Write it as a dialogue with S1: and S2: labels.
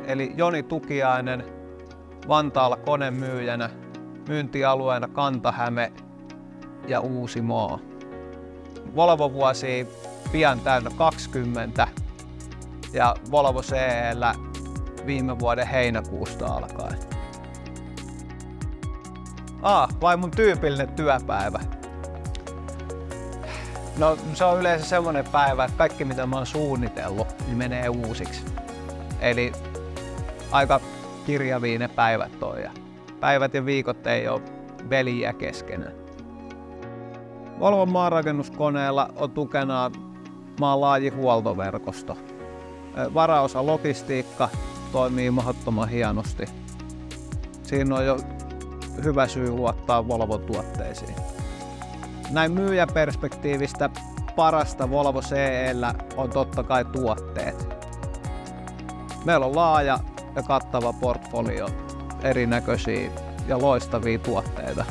S1: eli Joni Tukiainen Vantaalla konemyyjänä, myyntialueena Kanta-Häme ja Uusimaa. Volvo-vuosia pian täynnä 20 ja Volvo CE:llä viime vuoden heinäkuusta alkaen. Vai mun tyypillinen työpäivä. No se on yleensä semmoinen päivä, että kaikki mitä mä oon suunnitellut, niin menee uusiksi. Eli aika kirjavia ne päivät on ja päivät ja viikot ei ole veliä keskenään. Volvon maanrakennuskoneella on tukena maan laaji huoltoverkosto. Varaosa logistiikka toimii mahdottoman hienosti. Siinä on jo hyvä syy luottaa Volvon tuotteisiin. Näin myyjäperspektiivistä parasta Volvo CE:llä on totta kai tuotteet. Meillä on laaja ja kattava portfolio erinäköisiä ja loistavia tuotteita.